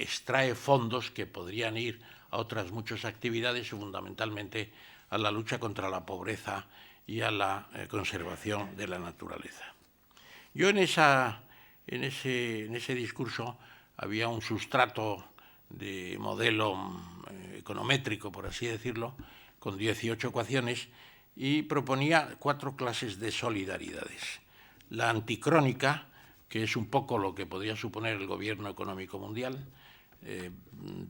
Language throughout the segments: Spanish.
extrae fondos que podrían ir a otras muchas actividades y fundamentalmente a la lucha contra la pobreza y a la conservación de la naturaleza. Yo en ese discurso había un sustrato de modelo econométrico, por así decirlo, con 18 ecuaciones, y proponía 4 clases de solidaridades. La anticrónica, que es un poco lo que podría suponer el gobierno económico mundial,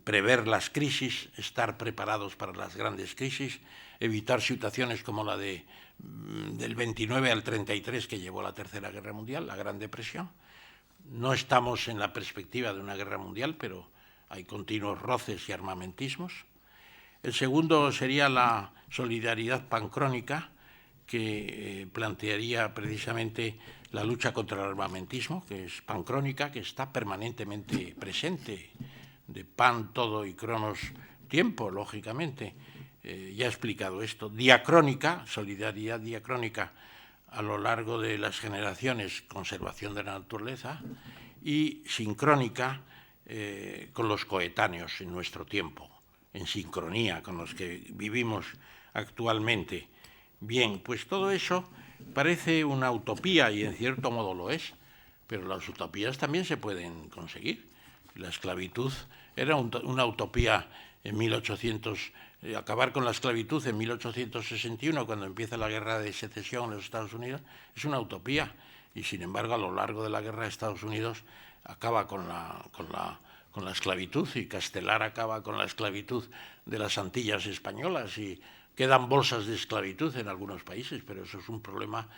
prever las crisis, estar preparados para las grandes crisis, evitar situaciones como la del 29 al 33 que llevó a la Tercera Guerra Mundial, la Gran Depresión. No estamos en la perspectiva de una guerra mundial, pero hay continuos roces y armamentismos. El segundo sería la solidaridad pancrónica, que plantearía precisamente la lucha contra el armamentismo, que es pancrónica, que está permanentemente presente, de pan, todo y cronos, tiempo, lógicamente. Ya he explicado esto. Diacrónica, solidaridad diacrónica a lo largo de las generaciones, conservación de la naturaleza, y sincrónica con los coetáneos en nuestro tiempo, en sincronía con los que vivimos actualmente. Bien, pues todo eso parece una utopía y en cierto modo lo es, pero las utopías también se pueden conseguir. La esclavitud era una utopía en 1800, acabar con la esclavitud en 1861, cuando empieza la guerra de secesión en los Estados Unidos, es una utopía. Y sin embargo, a lo largo de la guerra de Estados Unidos acaba con la esclavitud, y Castelar acaba con la esclavitud de las Antillas españolas, y quedan bolsas de esclavitud en algunos países, pero eso es un problema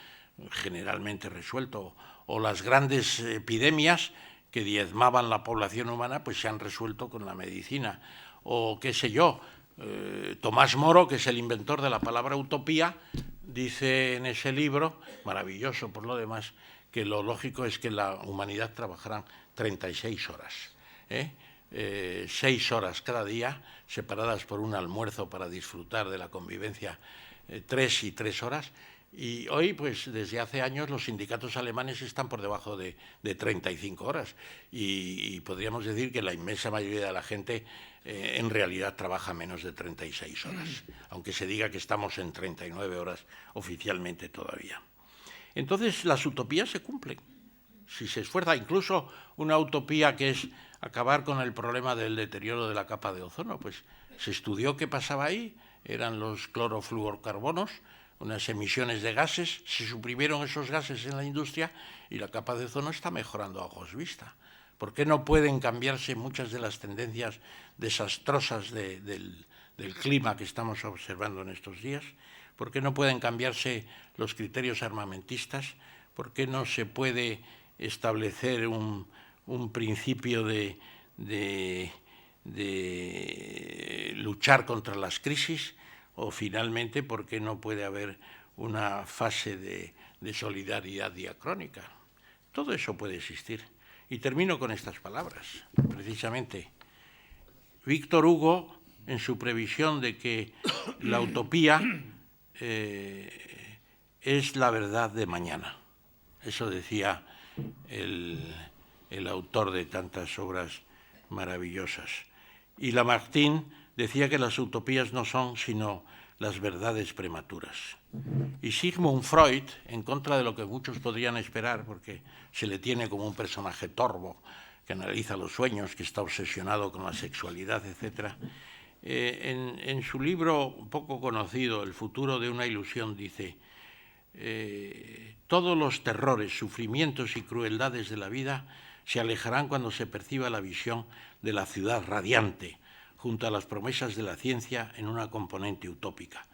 generalmente resuelto. O las grandes epidemias que diezmaban la población humana, pues se han resuelto con la medicina. O qué sé yo, Tomás Moro, que es el inventor de la palabra utopía, dice en ese libro, maravilloso por lo demás, que lo lógico es que la humanidad trabajara 36 horas. 6 horas cada día, separadas por un almuerzo para disfrutar de la convivencia, 3 y 3 horas. Y hoy, pues desde hace años, los sindicatos alemanes están por debajo de 35 horas. Y podríamos decir que la inmensa mayoría de la gente en realidad trabaja menos de 36 horas, aunque se diga que estamos en 39 horas oficialmente todavía. Entonces, las utopías se cumplen. Si se esfuerza, incluso una utopía que es acabar con el problema del deterioro de la capa de ozono, pues se estudió qué pasaba ahí, eran los clorofluorcarbonos, unas emisiones de gases, se suprimieron esos gases en la industria y la capa de ozono está mejorando a ojos vista. ¿Por qué no pueden cambiarse muchas de las tendencias desastrosas del clima que estamos observando en estos días? ¿Por qué no pueden cambiarse los criterios armamentistas? ¿Por qué no se puede establecer un principio de luchar contra las crisis? O finalmente, ¿por qué no puede haber una fase de solidaridad diacrónica? Todo eso puede existir. Y termino con estas palabras, precisamente. Víctor Hugo, en su previsión de que la utopía es la verdad de mañana. Eso decía el autor de tantas obras maravillosas. Y Lamartine decía que las utopías no son sino las verdades prematuras. Y Sigmund Freud, en contra de lo que muchos podrían esperar, porque se le tiene como un personaje torvo, que analiza los sueños, que está obsesionado con la sexualidad, etc., en su libro poco conocido, El futuro de una ilusión, dice: todos los terrores, sufrimientos y crueldades de la vida se alejarán cuando se perciba la visión de la ciudad radiante, junto a las promesas de la ciencia en una componente utópica,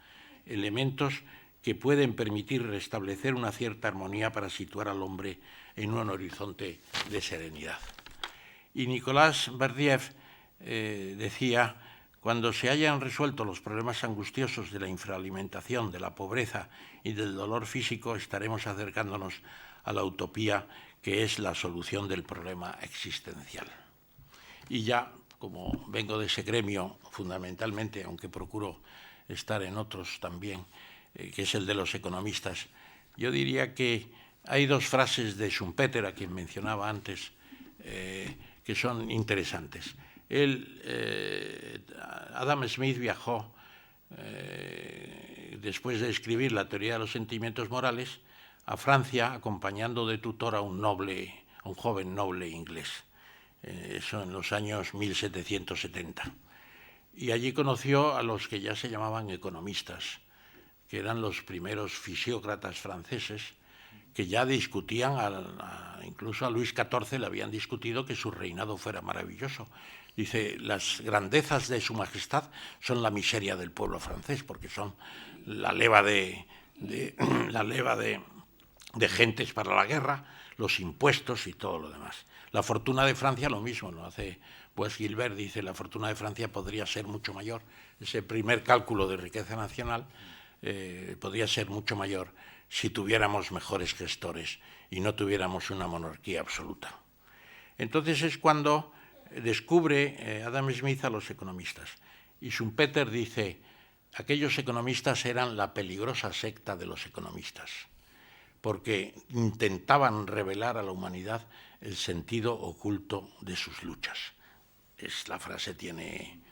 elementos que pueden permitir restablecer una cierta armonía para situar al hombre en un horizonte de serenidad. Y Nicolás Berdyaev decía: cuando se hayan resuelto los problemas angustiosos de la infraalimentación, de la pobreza y del dolor físico, estaremos acercándonos a la utopía, que es la solución del problema existencial. Y ya, como vengo de ese gremio fundamentalmente, aunque procuro estar en otros también, que es el de los economistas, yo diría que hay 2 frases de Schumpeter, a quien mencionaba antes, que son interesantes. Adam Smith viajó, después de escribir la teoría de los sentimientos morales, a Francia, acompañando de tutor a un joven noble inglés. Eso en los años 1770. Y allí conoció a los que ya se llamaban economistas, que eran los primeros fisiócratas franceses, que ya discutían, incluso a Luis XIV le habían discutido que su reinado fuera maravilloso. Dice, las grandezas de su majestad son la miseria del pueblo francés, porque son la leva de gentes para la guerra, los impuestos y todo lo demás. La fortuna de Francia lo mismo, ¿no? Gilbert dice, la fortuna de Francia podría ser mucho mayor. Ese primer cálculo de riqueza nacional podría ser mucho mayor si tuviéramos mejores gestores y no tuviéramos una monarquía absoluta. Entonces es cuando descubre Adam Smith a los economistas. Y Schumpeter dice, aquellos economistas eran la peligrosa secta de los economistas, porque intentaban revelar a la humanidad el sentido oculto de sus luchas. La frase tiene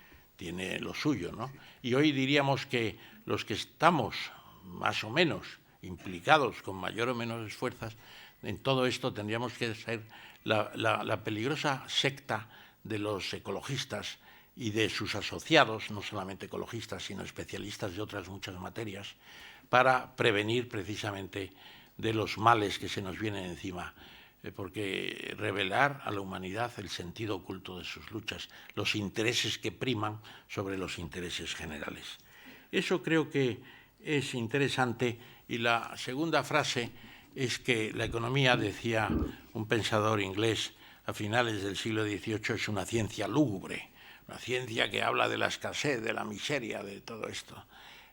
lo suyo, ¿no? Y hoy diríamos que los que estamos más o menos implicados con mayor o menos esfuerzos en todo esto tendríamos que ser la peligrosa secta de los ecologistas y de sus asociados, no solamente ecologistas, sino especialistas de otras muchas materias, para prevenir precisamente de los males que se nos vienen encima, porque revelar a la humanidad el sentido oculto de sus luchas, los intereses que priman sobre los intereses generales. Eso creo que es interesante. Y la segunda frase es que la economía, decía un pensador inglés a finales del siglo XVIII, es una ciencia lúgubre, una ciencia que habla de la escasez, de la miseria, de todo esto.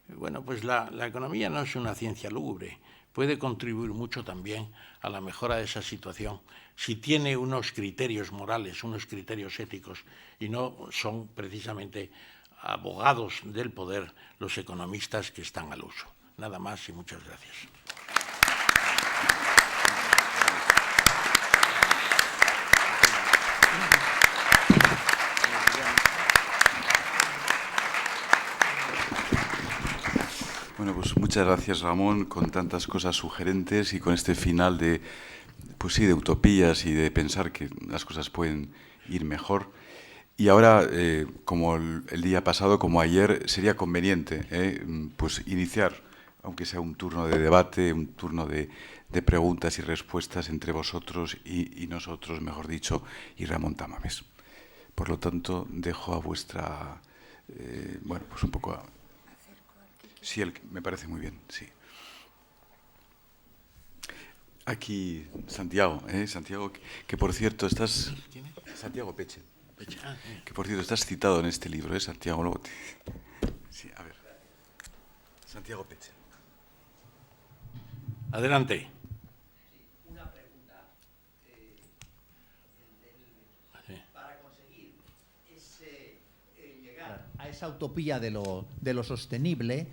Bueno, pues la economía no es una ciencia lúgubre, puede contribuir mucho también a la mejora de esa situación si tiene unos criterios morales, unos criterios éticos, y no son precisamente abogados del poder los economistas que están al uso. Nada más y muchas gracias. Bueno, pues muchas gracias, Ramón, con tantas cosas sugerentes y con este final de, pues sí, de utopías y de pensar que las cosas pueden ir mejor. Y ahora, como el día pasado, como ayer, sería conveniente pues iniciar, aunque sea un turno de debate, un turno de preguntas y respuestas entre vosotros y nosotros, mejor dicho, y Ramón Tamames. Por lo tanto, dejo a vuestra... bueno, pues un poco... Sí, me parece muy bien, sí. Aquí, Santiago, Santiago, que por cierto estás... ¿Quién es? Santiago Peche. Que por cierto estás citado en este libro, Santiago. Luego sí, a ver. Santiago Peche. Adelante. Una pregunta. Para conseguir llegar a esa utopía de lo sostenible,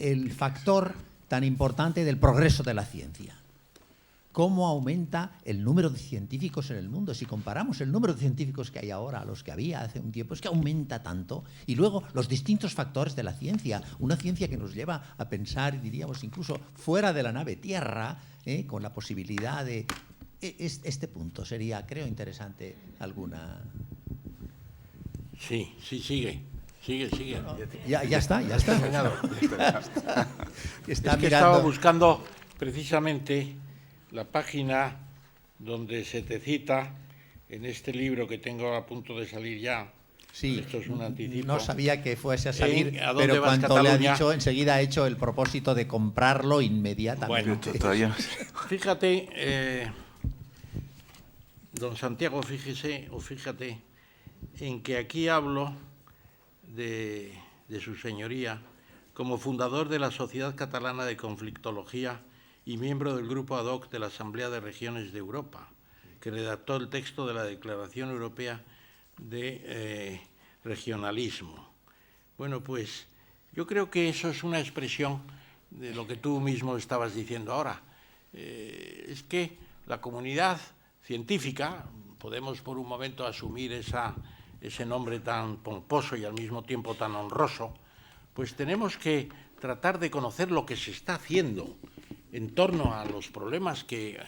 el factor tan importante del progreso de la ciencia. ¿Cómo aumenta el número de científicos en el mundo? Si comparamos el número de científicos que hay ahora a los que había hace un tiempo, es que aumenta tanto. Y luego los distintos factores de la ciencia, una ciencia que nos lleva a pensar, diríamos, incluso fuera de la nave Tierra, con la posibilidad de... Este punto sería, creo, interesante alguna... Sí, sigue. Ya está. Terminado. Es que estaba buscando precisamente la página donde se te cita en este libro que tengo a punto de salir ya. Sí, esto es un anticipo. No sabía que fuese a salir, pero cuando le ha dicho, enseguida ha hecho el propósito de comprarlo inmediatamente. Bueno, fíjate, don Santiago, fíjate en que aquí hablo de su señoría como fundador de la Sociedad Catalana de Conflictología y miembro del grupo ad hoc de la Asamblea de Regiones de Europa, que redactó el texto de la Declaración Europea de Regionalismo. Bueno, pues yo creo que eso es una expresión de lo que tú mismo estabas diciendo ahora. Es que la comunidad científica, podemos por un momento asumir ese nombre tan pomposo y al mismo tiempo tan honroso, pues tenemos que tratar de conocer lo que se está haciendo en torno a los problemas que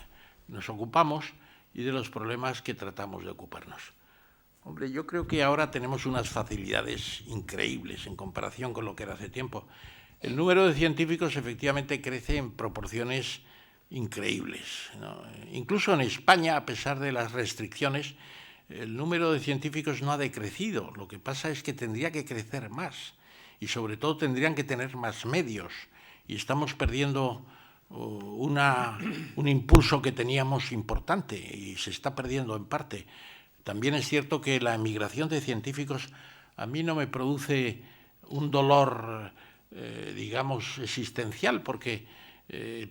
nos ocupamos y de los problemas que tratamos de ocuparnos. Hombre, yo creo que ahora tenemos unas facilidades increíbles en comparación con lo que era hace tiempo. El número de científicos efectivamente crece en proporciones increíbles, ¿no? Incluso en España, a pesar de las restricciones, el número de científicos no ha decrecido. Lo que pasa es que tendría que crecer más y sobre todo tendrían que tener más medios y estamos perdiendo un impulso que teníamos importante y se está perdiendo en parte. También es cierto que la emigración de científicos a mí no me produce un dolor, digamos, existencial, porque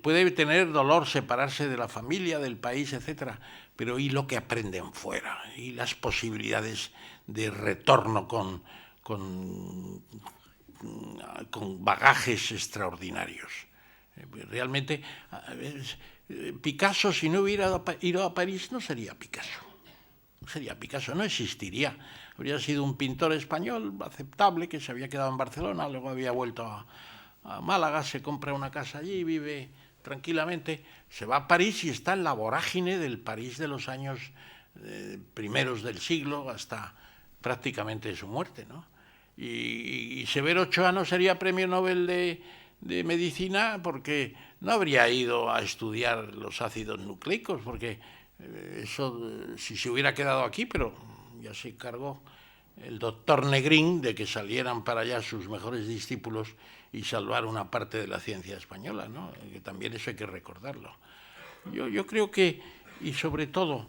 puede tener dolor separarse de la familia, del país, etcétera, pero ¿y lo que aprenden fuera? Y las posibilidades de retorno con bagajes extraordinarios. Realmente, Picasso, si no hubiera ido a París, no sería Picasso. No existiría. Habría sido un pintor español aceptable que se había quedado en Barcelona, luego había vuelto a Málaga, se compra una casa allí, vive tranquilamente, se va a París y está en la vorágine del París de los años primeros del siglo hasta prácticamente su muerte, ¿no? Y Severo Ochoa no sería premio Nobel de medicina porque no habría ido a estudiar los ácidos nucleicos, porque eso si se hubiera quedado aquí, pero ya se encargó el doctor Negrín de que salieran para allá sus mejores discípulos y salvar una parte de la ciencia española, ¿no? Que también eso hay que recordarlo. Yo creo que, y sobre todo,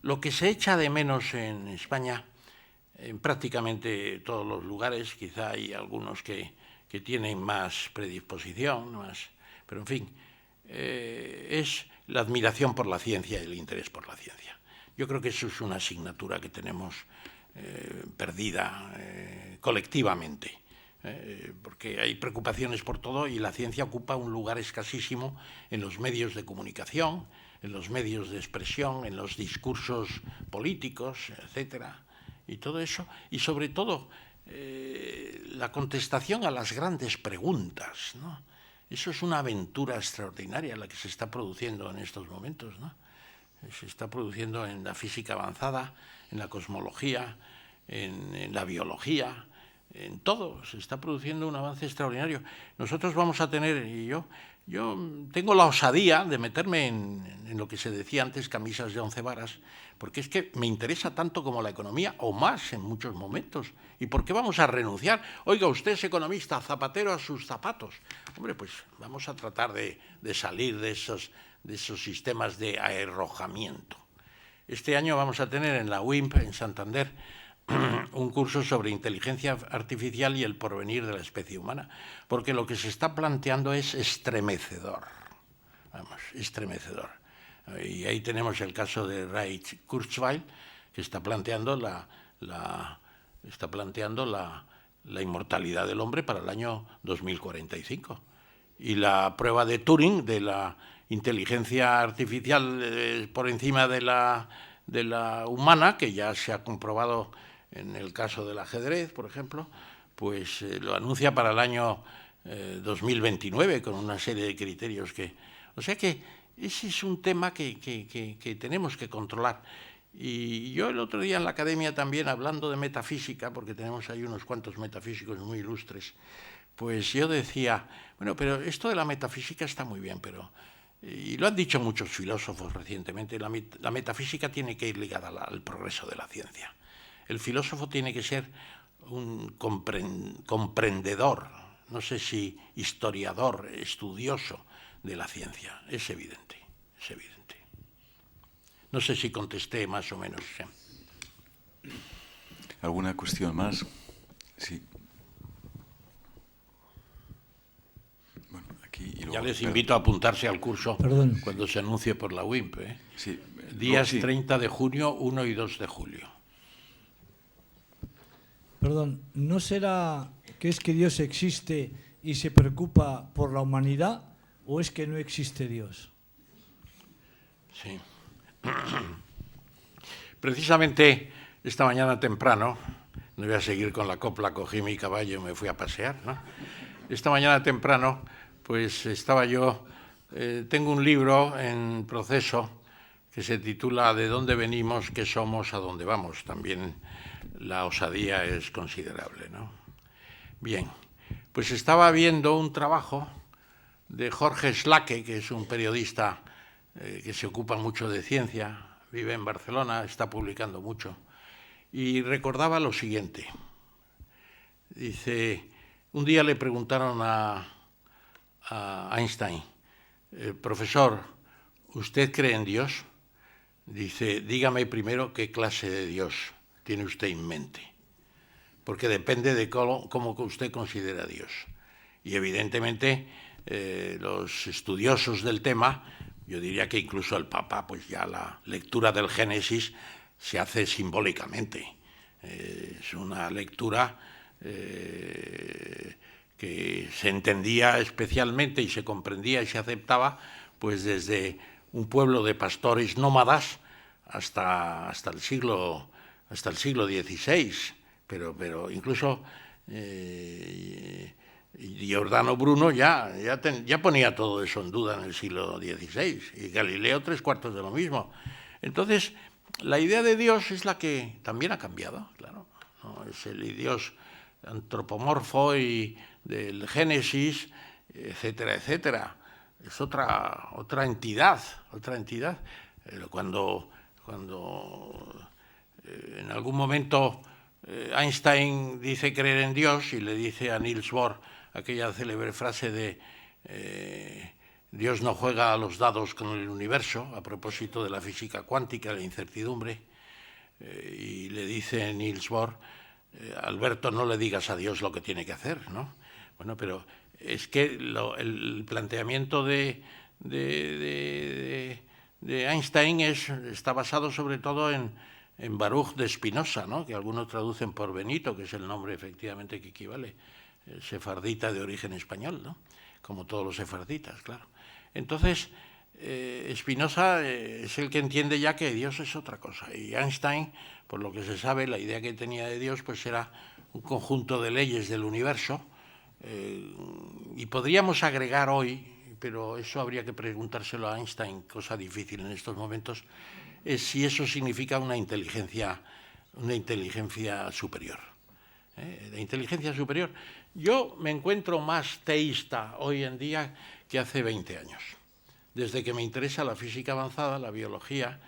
lo que se echa de menos en España, en prácticamente todos los lugares, quizá hay algunos que tienen más predisposición, pero en fin, es la admiración por la ciencia y el interés por la ciencia. Yo creo que eso es una asignatura que tenemos perdida colectivamente, porque hay preocupaciones por todo y la ciencia ocupa un lugar escasísimo en los medios de comunicación, en los medios de expresión, en los discursos políticos, etcétera, y todo eso, y sobre todo la contestación a las grandes preguntas, ¿no? Eso es una aventura extraordinaria la que se está produciendo en estos momentos, ¿no? Se está produciendo en la física avanzada, en la cosmología, en la biología, en todo. Se está produciendo un avance extraordinario. Nosotros vamos a tener, y yo tengo la osadía de meterme en lo que se decía antes, camisas de 11 varas, porque es que me interesa tanto como la economía, o más en muchos momentos. ¿Y por qué vamos a renunciar? Oiga, usted es economista, zapatero a sus zapatos. Hombre, pues vamos a tratar de salir de esos sistemas de arrojamiento. Este año vamos a tener en la UIMP, en Santander, un curso sobre inteligencia artificial y el porvenir de la especie humana, porque lo que se está planteando es estremecedor, estremecedor. Y ahí tenemos el caso de Ray Kurzweil, que está planteando la inmortalidad del hombre para el año 2045. Y la prueba de Turing de la inteligencia artificial por encima de la humana, que ya se ha comprobado en el caso del ajedrez, por ejemplo, pues lo anuncia para el año 2029 con una serie de criterios que... O sea que ese es un tema que tenemos que controlar. Y yo el otro día en la academia también, hablando de metafísica, porque tenemos ahí unos cuantos metafísicos muy ilustres, pues yo decía, bueno, pero esto de la metafísica está muy bien, pero... Y lo han dicho muchos filósofos recientemente, la metafísica tiene que ir ligada al progreso de la ciencia. El filósofo tiene que ser un comprendedor, no sé si historiador, estudioso de la ciencia. Es evidente, es evidente. No sé si contesté más o menos. ¿Sí? ¿Alguna cuestión más? Sí. Bueno, aquí y luego, ya les invito a apuntarse al curso cuando se anuncie por la UIMP. Sí. Días 30 de junio, 1 y 2 de julio. Perdón, ¿no será que es que Dios existe y se preocupa por la humanidad o es que no existe Dios? Sí. Precisamente esta mañana temprano, no voy a seguir con la copla, cogí mi caballo y me fui a pasear, ¿no? Esta mañana temprano, pues estaba yo, tengo un libro en proceso que se titula ¿De dónde venimos, qué somos, a dónde vamos? También la osadía es considerable, ¿no? Bien, pues estaba viendo un trabajo de Jorge Schlake, que es un periodista que se ocupa mucho de ciencia, vive en Barcelona, está publicando mucho, y recordaba lo siguiente. Dice, un día le preguntaron a Einstein, profesor, ¿usted cree en Dios? Dice, dígame primero qué clase de Dios tiene usted en mente, porque depende de cómo usted considera a Dios. Y evidentemente los estudiosos del tema, yo diría que incluso el Papa, pues ya la lectura del Génesis se hace simbólicamente. Es una lectura que se entendía especialmente y se comprendía y se aceptaba pues desde un pueblo de pastores nómadas hasta el siglo XVI, pero incluso Giordano Bruno ya ponía todo eso en duda en el siglo XVI, y Galileo 3/4 de lo mismo. Entonces, la idea de Dios es la que también ha cambiado, claro, ¿no? Es el Dios antropomorfo y del Génesis, etcétera, etcétera. Es otra entidad. Cuando en algún momento Einstein dice creer en Dios y le dice a Niels Bohr aquella célebre frase de Dios no juega a los dados con el universo, a propósito de la física cuántica, la incertidumbre, y le dice Niels Bohr, Alberto, no le digas a Dios lo que tiene que hacer, ¿no? Bueno, pero es que el planteamiento de Einstein está basado sobre todo en Baruch de Spinoza, ¿no? Que algunos traducen por Benito, que es el nombre efectivamente que equivale, sefardita de origen español, ¿no? Como todos los sefarditas, claro. Entonces, Spinoza es el que entiende ya que Dios es otra cosa, y Einstein, por lo que se sabe, la idea que tenía de Dios pues era un conjunto de leyes del universo, y podríamos agregar hoy, pero eso habría que preguntárselo a Einstein, cosa difícil en estos momentos, es si eso significa una inteligencia superior. La inteligencia superior. Yo me encuentro más teísta hoy en día que hace 20 años, desde que me interesa la física avanzada, la biología,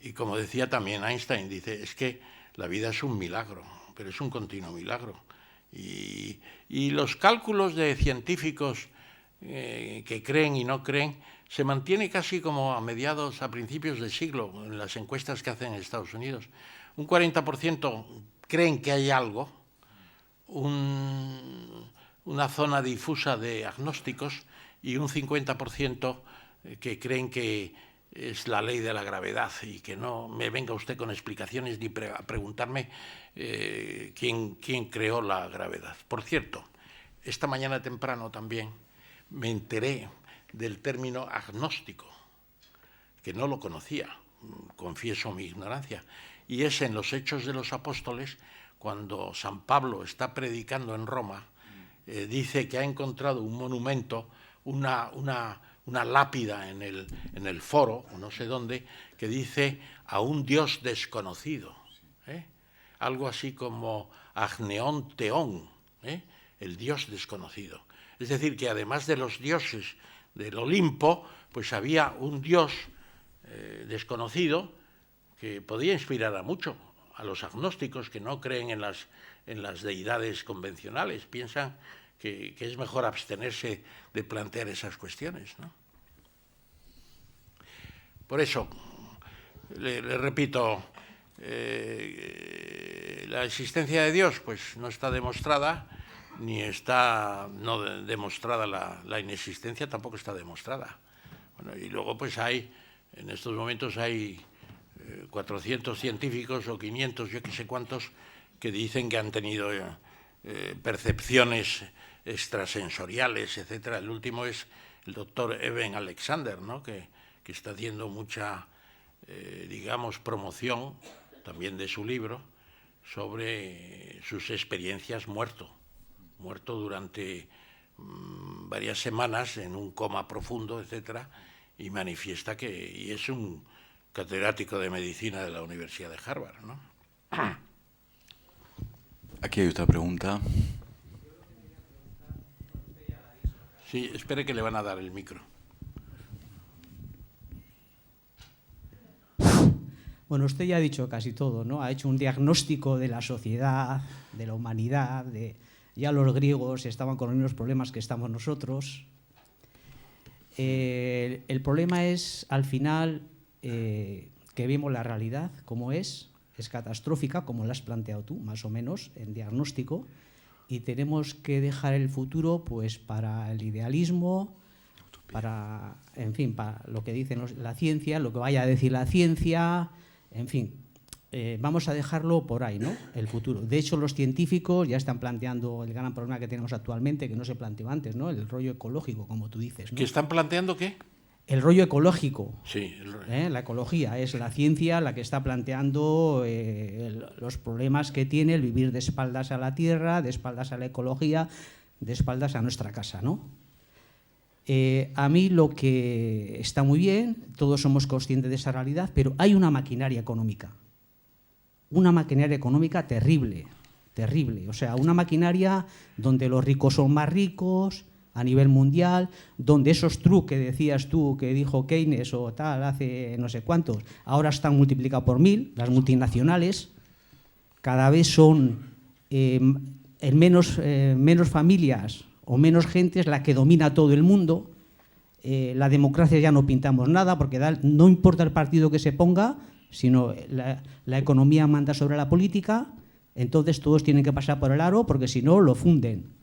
y como decía también Einstein, dice, es que la vida es un milagro, pero es un continuo milagro. Y los cálculos de científicos que creen y no creen se mantiene casi como a principios de siglo, en las encuestas que hacen en Estados Unidos. Un 40% creen que hay algo, una zona difusa de agnósticos, y un 50% que creen que es la ley de la gravedad, y que no me venga usted con explicaciones ni a preguntarme quién creó la gravedad. Por cierto, esta mañana temprano también me enteré del término agnóstico, que no lo conocía, confieso mi ignorancia, y es en los Hechos de los Apóstoles, cuando San Pablo está predicando en Roma, dice que ha encontrado un monumento, una lápida en el foro, no sé dónde, que dice a un Dios desconocido, algo así como Agneón Teón, el Dios desconocido. Es decir, que además de los dioses del Olimpo, pues había un Dios desconocido que podía inspirar a mucho, a los agnósticos que no creen en las deidades convencionales, piensan que es mejor abstenerse de plantear esas cuestiones, ¿no? Por eso, le repito, la existencia de Dios pues no está demostrada, ni está no demostrada la inexistencia, tampoco está demostrada. Bueno, y luego pues en estos momentos hay 400 científicos o 500, yo qué sé cuántos, que dicen que han tenido percepciones extrasensoriales, etcétera. El último es el doctor Eben Alexander, ¿no? que está haciendo mucha, digamos, promoción también de su libro, sobre sus experiencias muerto durante varias semanas en un coma profundo, etcétera, y manifiesta y es un catedrático de medicina de la Universidad de Harvard, ¿no? Aquí hay otra pregunta. Sí, espere que le van a dar el micro. Bueno, usted ya ha dicho casi todo, ¿no? Ha hecho un diagnóstico de la sociedad, de la humanidad, ya los griegos estaban con los mismos problemas que estamos nosotros. El problema es, al final, que vemos la realidad como es catastrófica, como la has planteado tú, más o menos, en diagnóstico, y tenemos que dejar el futuro pues para el idealismo, para, en fin, para lo que dice la ciencia, lo que vaya a decir la ciencia, en fin, vamos a dejarlo por ahí, ¿no? El futuro. De hecho, los científicos ya están planteando el gran problema que tenemos actualmente, que no se planteó antes, ¿no? El rollo ecológico, como tú dices, ¿no? ¿Que están planteando qué? El rollo ecológico. Sí. La ecología es la ciencia la que está planteando los problemas que tiene el vivir de espaldas a la tierra, de espaldas a la ecología, de espaldas a nuestra casa, ¿no? A mí lo que está muy bien, todos somos conscientes de esa realidad, pero hay una maquinaria económica terrible, terrible. O sea, una maquinaria donde los ricos son más ricos a nivel mundial, donde esos trucs que decías tú, que dijo Keynes o tal, hace no sé cuántos, ahora están multiplicados por 1000, las multinacionales, cada vez son menos familias o menos gente es la que domina todo el mundo. La democracia ya no pintamos nada, porque no importa el partido que se ponga, sino la economía manda sobre la política, entonces todos tienen que pasar por el aro, porque si no lo funden.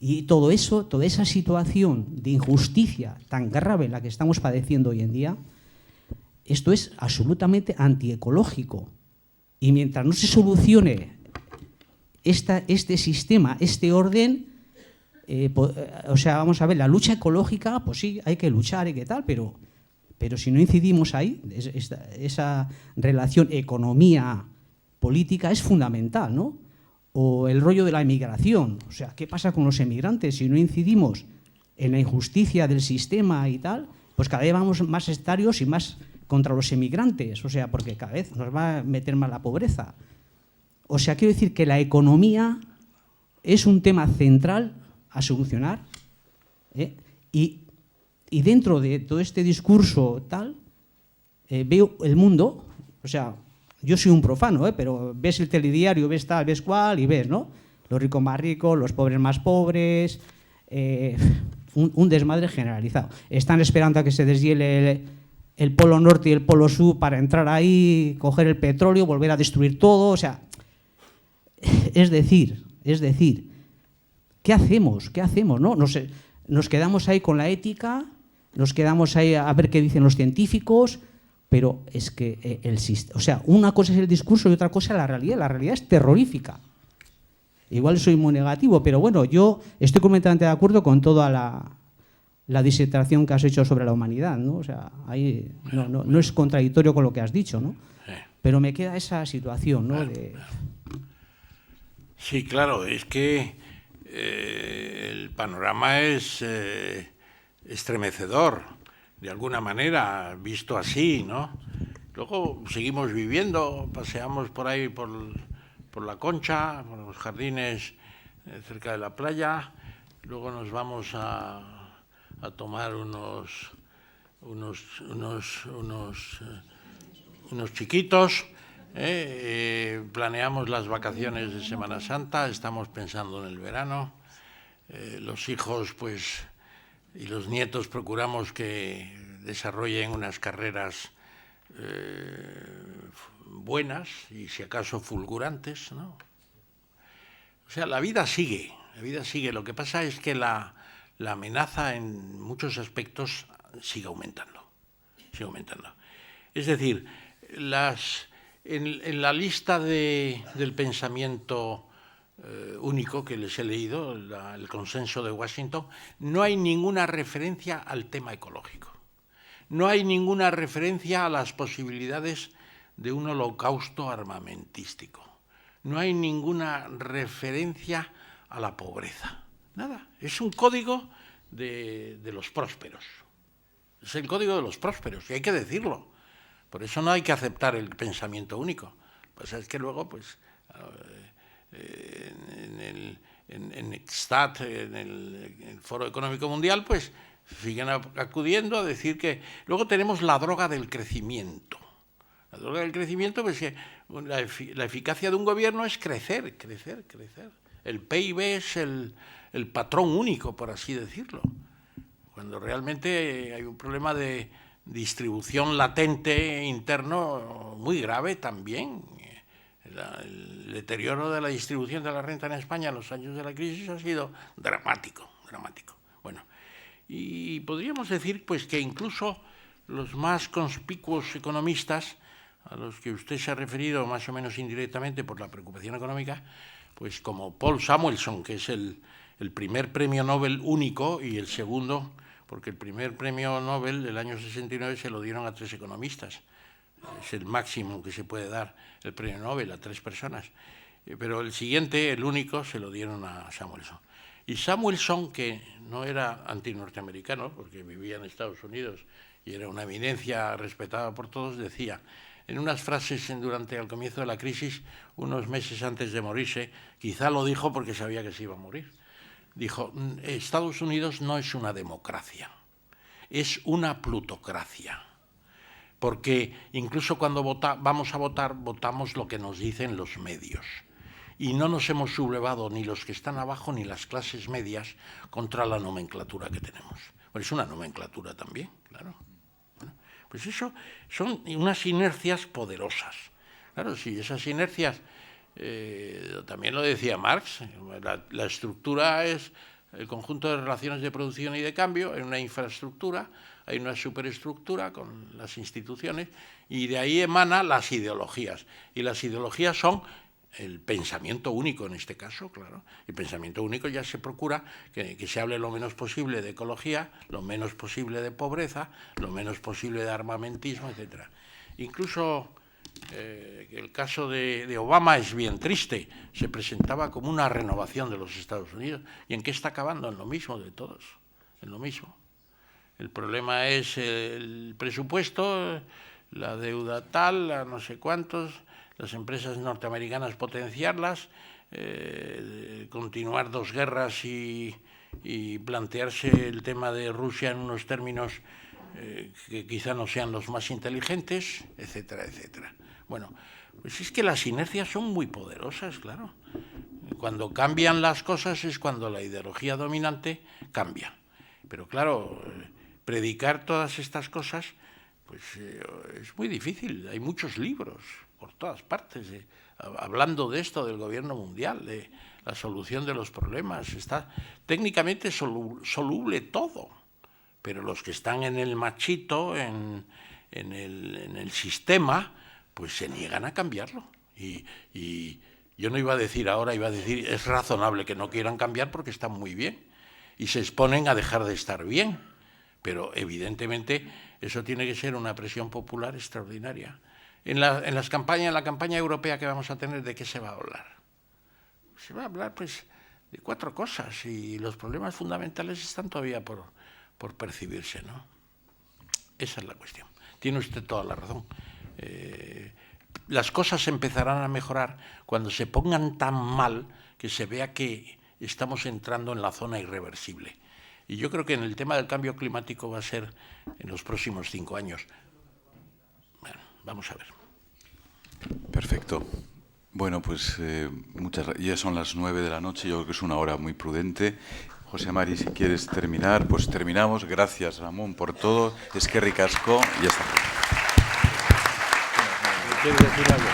Y todo eso, toda esa situación de injusticia tan grave en la que estamos padeciendo hoy en día, esto es absolutamente antiecológico. Y mientras no se solucione este sistema, este orden, o sea, vamos a ver, la lucha ecológica, pues sí, hay que luchar y qué tal, pero si no incidimos ahí, esa relación economía-política es fundamental, ¿no? O el rollo de la emigración, o sea, ¿qué pasa con los emigrantes? Si no incidimos en la injusticia del sistema y tal, pues cada vez vamos más sectarios y más contra los emigrantes, o sea, porque cada vez nos va a meter más la pobreza. O sea, quiero decir que la economía es un tema central a solucionar, y dentro de todo este discurso tal, veo el mundo, o sea, yo soy un profano, pero ves el telediario, ves tal, ves cual y ves, ¿no? Los ricos más ricos, los pobres más pobres, un desmadre generalizado. Están esperando a que se deshiele el polo norte y el polo sur para entrar ahí, coger el petróleo, volver a destruir todo, o sea, es decir, ¿qué hacemos? ¿Qué hacemos, no? Nos quedamos ahí con la ética, nos quedamos ahí a ver qué dicen los científicos, pero es que o sea, una cosa es el discurso y otra cosa es la realidad. La realidad es terrorífica. Igual soy muy negativo, pero bueno, yo estoy completamente de acuerdo con toda la disertación que has hecho sobre la humanidad, ¿no? O sea, ahí no es contradictorio con lo que has dicho, ¿no? Pero me queda esa situación, ¿no? Sí, claro, es que el panorama es estremecedor, de alguna manera, visto así, ¿no? Luego seguimos viviendo, paseamos por ahí por la Concha, por los jardines cerca de la playa, luego nos vamos a tomar unos chiquitos, planeamos las vacaciones de Semana Santa, estamos pensando en el verano, los hijos, pues, y los nietos procuramos que desarrollen unas carreras buenas y si acaso fulgurantes, ¿no? O sea, la vida sigue. Lo que pasa es que la amenaza en muchos aspectos sigue aumentando. Es decir, en la lista del pensamiento único que les he leído, el consenso de Washington, no hay ninguna referencia al tema ecológico. No hay ninguna referencia a las posibilidades de un holocausto armamentístico. No hay ninguna referencia a la pobreza. Nada. Es un código de los prósperos. Es el código de los prósperos, y hay que decirlo. Por eso no hay que aceptar el pensamiento único. Pues es que luego, pues, en Extat, en el Foro Económico Mundial, pues siguen acudiendo a decir que luego tenemos la droga del crecimiento. La droga del crecimiento, pues que la eficacia de un gobierno es crecer, crecer, crecer. El PIB es el patrón único, por así decirlo. Cuando realmente hay un problema de distribución latente interno muy grave también. El deterioro de la distribución de la renta en España en los años de la crisis ha sido dramático, dramático. Bueno, y podríamos decir pues que incluso los más conspicuos economistas, a los que usted se ha referido más o menos indirectamente por la preocupación económica, pues como Paul Samuelson, que es el primer premio Nobel único, y el segundo, porque el primer premio Nobel del año 69 se lo dieron a 3 economistas. Es el máximo que se puede dar el premio Nobel a 3 personas. Pero el siguiente, el único, se lo dieron a Samuelson. Y Samuelson, que no era antinorteamericano, porque vivía en Estados Unidos y era una eminencia respetada por todos, decía en unas frases durante el comienzo de la crisis, unos meses antes de morirse, quizá lo dijo porque sabía que se iba a morir, dijo: Estados Unidos no es una democracia, es una plutocracia. Porque incluso cuando vamos a votar, votamos lo que nos dicen los medios. Y no nos hemos sublevado ni los que están abajo ni las clases medias contra la nomenclatura que tenemos. Bueno, es una nomenclatura también, claro. Bueno, pues eso son unas inercias poderosas. Claro, sí, esas inercias, también lo decía Marx, la estructura es el conjunto de relaciones de producción y de cambio, en una infraestructura, hay una superestructura con las instituciones, y de ahí emanan las ideologías. Y las ideologías son el pensamiento único en este caso, claro. El pensamiento único ya se procura que se hable lo menos posible de ecología, lo menos posible de pobreza, lo menos posible de armamentismo, etc. Incluso el caso de Obama es bien triste. Se presentaba como una renovación de los Estados Unidos. ¿Y en qué está acabando? En lo mismo de todos, en lo mismo. El problema es el presupuesto, la deuda tal, la no sé cuántos, las empresas norteamericanas potenciarlas, continuar 2 guerras y plantearse el tema de Rusia en unos términos que quizá no sean los más inteligentes, etcétera, etcétera. Bueno, pues es que las inercias son muy poderosas, claro. Cuando cambian las cosas es cuando la ideología dominante cambia. Pero claro, predicar todas estas cosas pues es muy difícil. Hay muchos libros por todas partes hablando de esto, del gobierno mundial, de la solución de los problemas. Está técnicamente soluble todo, pero los que están en el machito, en el sistema, pues se niegan a cambiarlo. Y yo no iba a decir ahora, iba a decir, es razonable que no quieran cambiar porque están muy bien y se exponen a dejar de estar bien. Pero evidentemente eso tiene que ser una presión popular extraordinaria. En la campaña europea que vamos a tener, ¿de qué se va a hablar? Se va a hablar pues de 4 cosas, y los problemas fundamentales están todavía por percibirse, ¿no? Esa es la cuestión. Tiene usted toda la razón. Las cosas empezarán a mejorar cuando se pongan tan mal que se vea que estamos entrando en la zona irreversible. Y yo creo que en el tema del cambio climático va a ser en los próximos 5 años. Bueno, vamos a ver. Perfecto. Bueno, pues ya son las 9 de la noche, yo creo que es una hora muy prudente. José Mari, si quieres terminar, pues terminamos. Gracias, Ramón, por todo. Eskerrik asko y ya está. ¿Quieres decir algo?